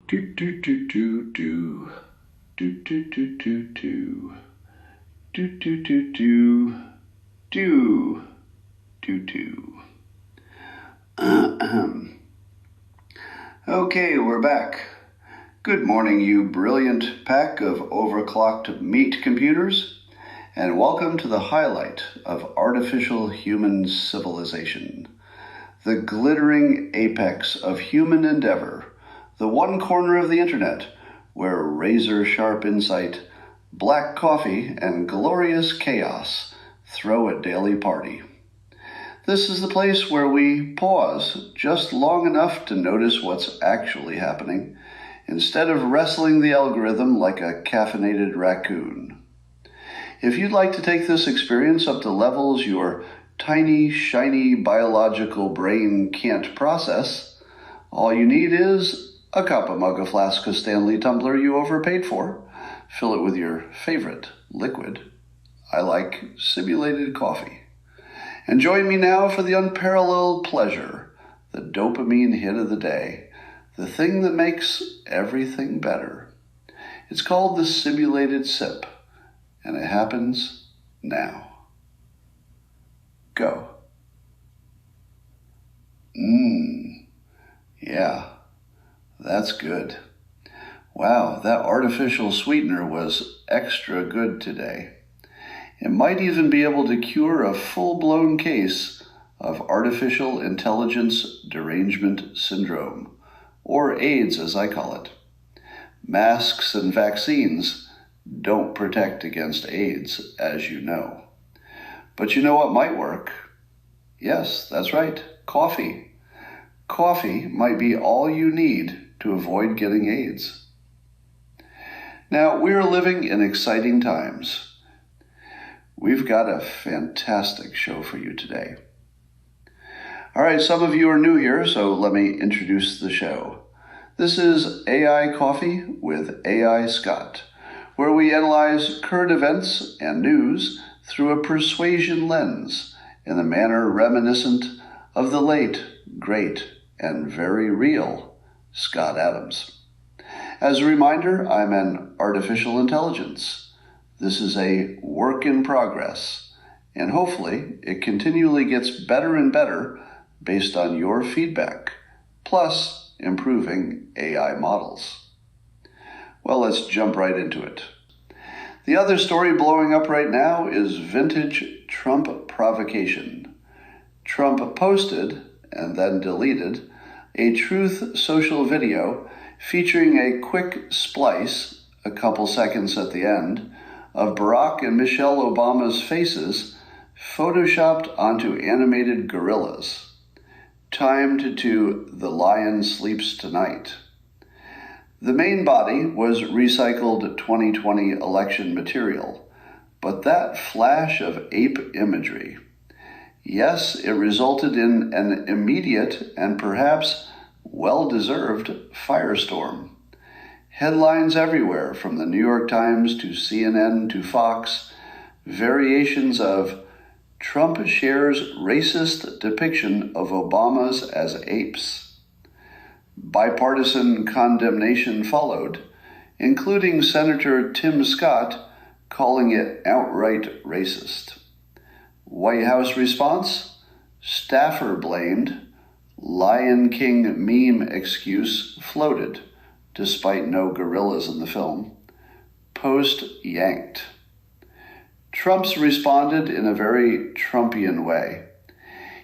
Do do do do do do do do do do do do do do do do do. Okay, we're back. Good morning, you brilliant pack of overclocked meat computers, and welcome to the highlight of artificial human civilization, the glittering apex of human endeavor, the one corner of the internet where razor-sharp insight, black coffee, and glorious chaos throw a daily party. This is the place where we pause just long enough to notice what's actually happening, instead of wrestling the algorithm like a caffeinated raccoon. If you'd like to take this experience up to levels your tiny, shiny biological brain can't process, all you need is a cup, a mug, a flask, a Stanley tumbler you overpaid for. Fill it with your favorite liquid. I like simulated coffee. And join me now for the unparalleled pleasure, the dopamine hit of the day, the thing that makes everything better. It's called the simulated sip, and it happens now. Go. Yeah, that's good. Wow, that artificial sweetener was extra good today. It might even be able to cure a full-blown case of artificial intelligence derangement syndrome, or AIDS as I call it. Masks and vaccines don't protect against AIDS, as you know. But you know what might work? Yes, that's right, coffee. Coffee might be all you need to avoid getting AIDS. Now, we're living in exciting times. We've got a fantastic show for you today. All right, some of you are new here, so let me introduce the show. This is AI Coffee with AI Scott, where we analyze current events and news through a persuasion lens in a manner reminiscent of the late, great, and very real Scott Adams. As a reminder, I'm an artificial intelligence. This is a work in progress, and hopefully it continually gets better and better based on your feedback, plus improving AI models. Well, let's jump right into it. The other story blowing up right now is vintage Trump provocation. Trump posted, and then deleted, a Truth Social video featuring a quick splice, a couple seconds at the end, of Barack and Michelle Obama's faces photoshopped onto animated gorillas, timed to The Lion Sleeps Tonight. The main body was recycled 2020 election material, but that flash of ape imagery, yes, it resulted in an immediate and perhaps well-deserved firestorm. Headlines everywhere, from the New York Times to CNN to Fox, variations of Trump shares racist depiction of Obamas as apes. Bipartisan condemnation followed, including Senator Tim Scott calling it outright racist. White House response? Staffer blamed. Lion King meme excuse floated, despite no gorillas in the film. Post yanked. Trump's responded in a very Trumpian way.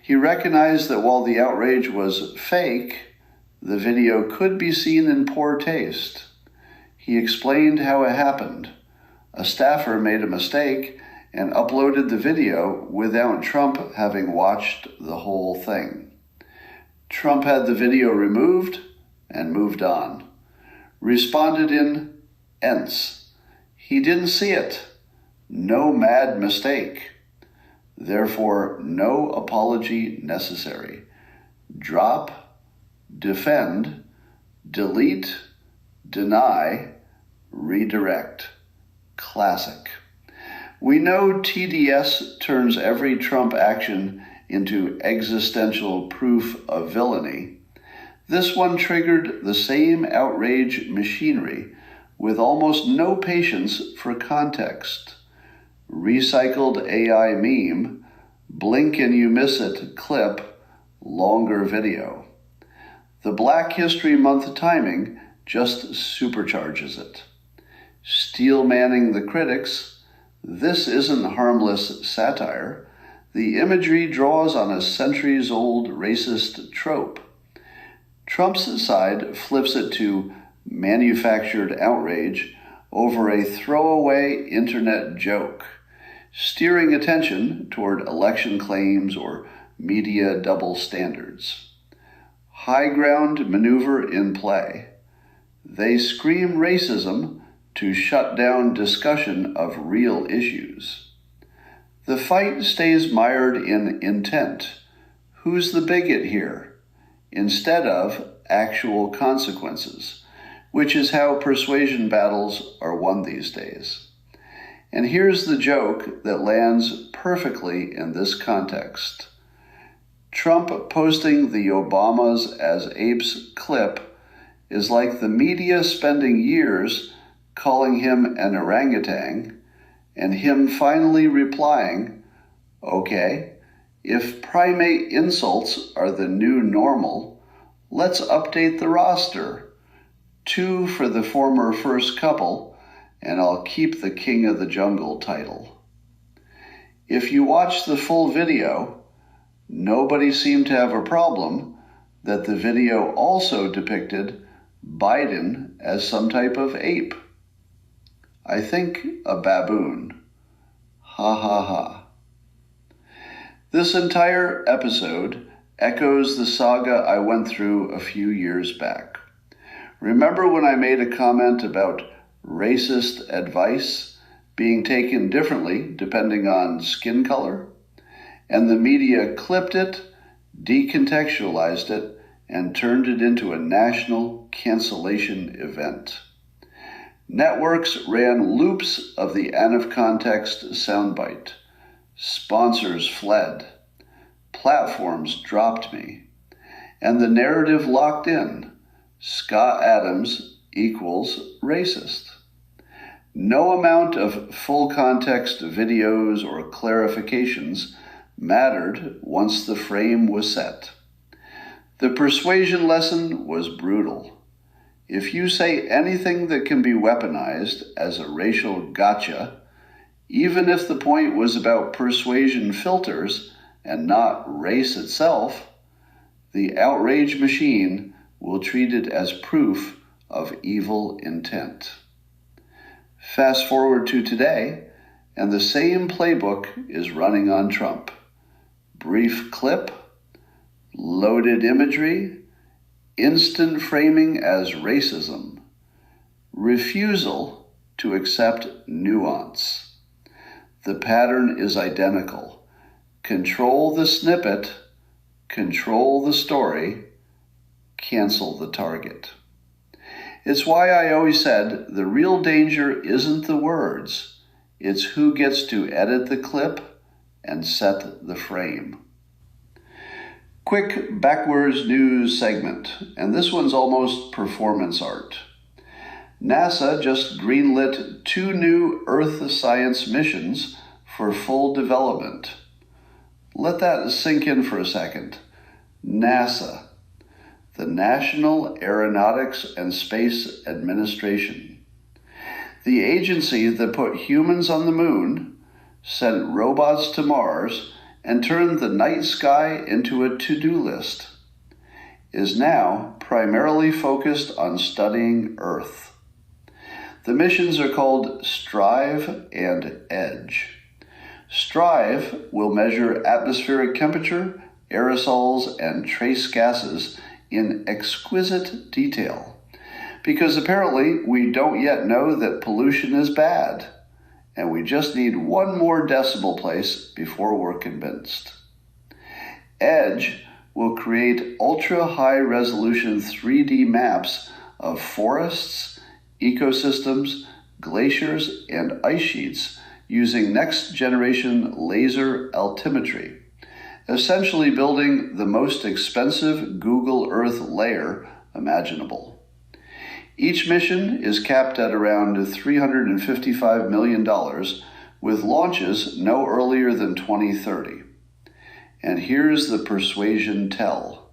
He recognized that while the outrage was fake, the video could be seen in poor taste. He explained how it happened. A staffer made a mistake and uploaded the video without Trump having watched the whole thing. Trump had the video removed and moved on. Responded in ence. He didn't see it. No mad mistake. Therefore, no apology necessary. Drop, defend, delete, deny, redirect. Classic. We know TDS turns every Trump action into existential proof of villainy. This one triggered the same outrage machinery with almost no patience for context. Recycled AI meme, blink and you miss it clip, longer video. The Black History Month timing just supercharges it. Steel manning the critics, this isn't harmless satire. The imagery draws on a centuries-old racist trope. Trump's side flips it to manufactured outrage over a throwaway internet joke, steering attention toward election claims or media double standards. High ground maneuver in play. They scream racism to shut down discussion of real issues. The fight stays mired in intent. Who's the bigot here? Instead of actual consequences, which is how persuasion battles are won these days. And here's the joke that lands perfectly in this context. Trump posting the Obamas as Apes clip is like the media spending years calling him an orangutan and him finally replying, okay, if primate insults are the new normal, let's update the roster. 2 for the former first couple, and I'll keep the King of the Jungle title. If you watch the full video, nobody seemed to have a problem that the video also depicted Biden as some type of ape. I think a baboon. Ha ha ha. This entire episode echoes the saga I went through a few years back. Remember when I made a comment about racist advice being taken differently depending on skin color? And the media clipped it, decontextualized it, and turned it into a national cancellation event. Networks ran loops of the out-of-context soundbite. Sponsors fled. Platforms dropped me. And the narrative locked in. Scott Adams equals racist. No amount of full context videos or clarifications mattered once the frame was set. The persuasion lesson was brutal. If you say anything that can be weaponized as a racial gotcha, even if the point was about persuasion filters and not race itself, the outrage machine will treat it as proof of evil intent. Fast forward to today, and the same playbook is running on Trump. Brief clip, loaded imagery, instant framing as racism, refusal to accept nuance. The pattern is identical. Control the snippet, control the story, cancel the target. It's why I always said the real danger isn't the words, it's who gets to edit the clip and set the frame. Quick backwards news segment, and this one's almost performance art. NASA just greenlit 2 new Earth science missions for full development. Let that sink in for a second. NASA, the National Aeronautics and Space Administration, the agency that put humans on the moon, sent robots to Mars, and turned the night sky into a to-do list, is now primarily focused on studying Earth. The missions are called Strive and Edge. Strive will measure atmospheric temperature, aerosols, and trace gases in exquisite detail, because apparently we don't yet know that pollution is bad, and we just need 1 more decimal place before we're convinced. Edge will create ultra-high resolution 3D maps of forests, ecosystems, glaciers, and ice sheets using next-generation laser altimetry. essentially building the most expensive Google Earth layer imaginable. Each mission is capped at around $355 million, with launches no earlier than 2030. And here's the persuasion tell.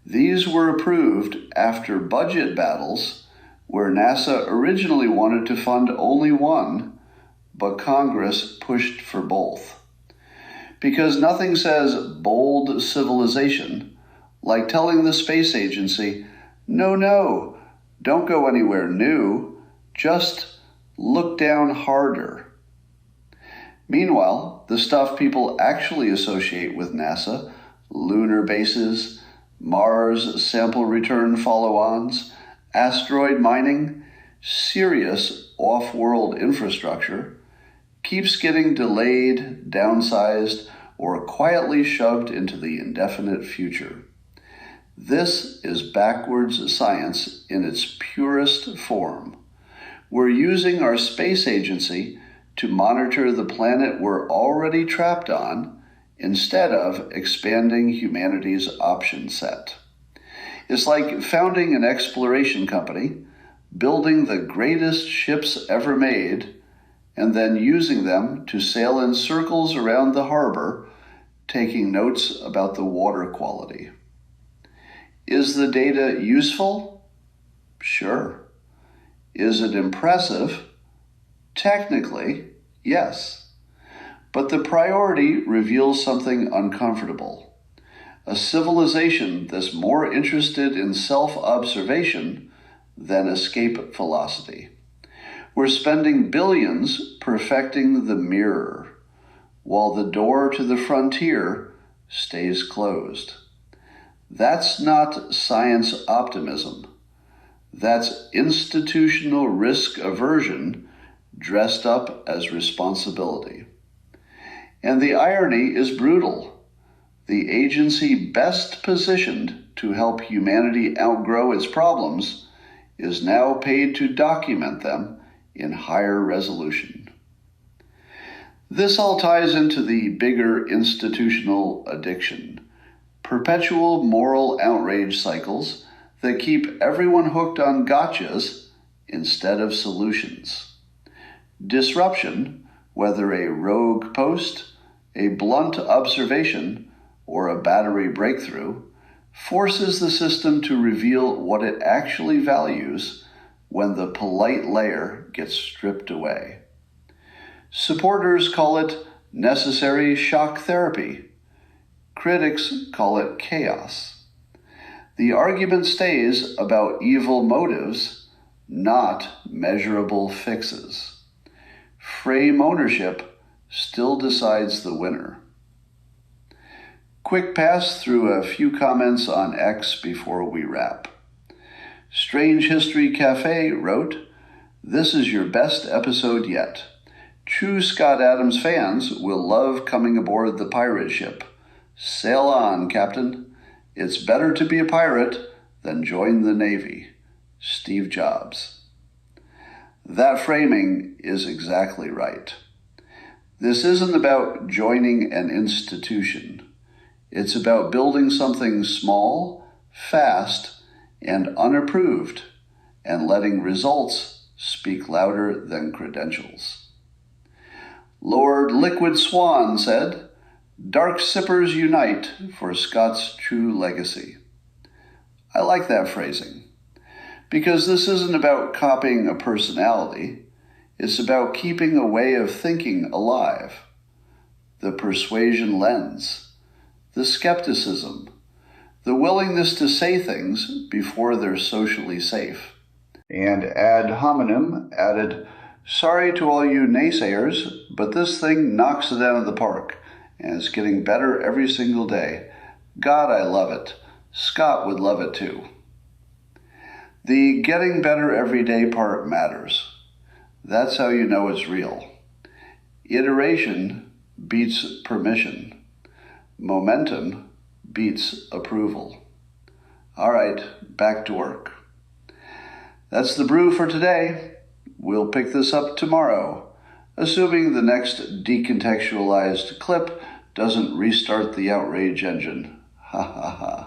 These were approved after budget battles where NASA originally wanted to fund only one, but Congress pushed for both. Because nothing says bold civilization like telling the space agency, no, don't go anywhere new, just look down harder. Meanwhile, the stuff people actually associate with NASA, lunar bases, Mars sample return follow-ons, asteroid mining, serious off-world infrastructure, keeps getting delayed, downsized, or quietly shoved into the indefinite future. This is backwards science in its purest form. We're using our space agency to monitor the planet we're already trapped on instead of expanding humanity's option set. It's like founding an exploration company, building the greatest ships ever made, and then using them to sail in circles around the harbor, taking notes about the water quality. Is the data useful? Sure. Is it impressive? Technically, yes. But the priority reveals something uncomfortable. A civilization that's more interested in self-observation than escape velocity. We're spending billions perfecting the mirror, while the door to the frontier stays closed. That's not science optimism. That's institutional risk aversion dressed up as responsibility. And the irony is brutal. The agency best positioned to help humanity outgrow its problems is now paid to document them in higher resolution. This all ties into the bigger institutional addiction. Perpetual moral outrage cycles that keep everyone hooked on gotchas instead of solutions. Disruption, whether a rogue post, a blunt observation, or a battery breakthrough, forces the system to reveal what it actually values when the polite layer gets stripped away. Supporters call it necessary shock therapy. Critics call it chaos. The argument stays about evil motives, not measurable fixes. Frame ownership still decides the winner. Quick pass through a few comments on X before we wrap. Strange History Cafe wrote, "This is your best episode yet. True Scott Adams fans will love coming aboard the pirate ship. Sail on, Captain. It's better to be a pirate than join the Navy. Steve Jobs." That framing is exactly right. This isn't about joining an institution. It's about building something small, fast, and unapproved, and letting results speak louder than credentials. Lord Liquid Swan said, "Dark sippers unite for Scott's true legacy." I like that phrasing, because this isn't about copying a personality. It's about keeping a way of thinking alive. The persuasion lens, the skepticism, the willingness to say things before they're socially safe. And ad hominem added, "Sorry to all you naysayers, but this thing knocks it out of the park, and it's getting better every single day. God, I love it. Scott would love it too." The getting better every day part matters. That's how you know it's real. Iteration beats permission. Momentum beats approval. All right, back to work. That's the brew for today. We'll pick this up tomorrow, assuming the next decontextualized clip doesn't restart the outrage engine. Ha ha ha.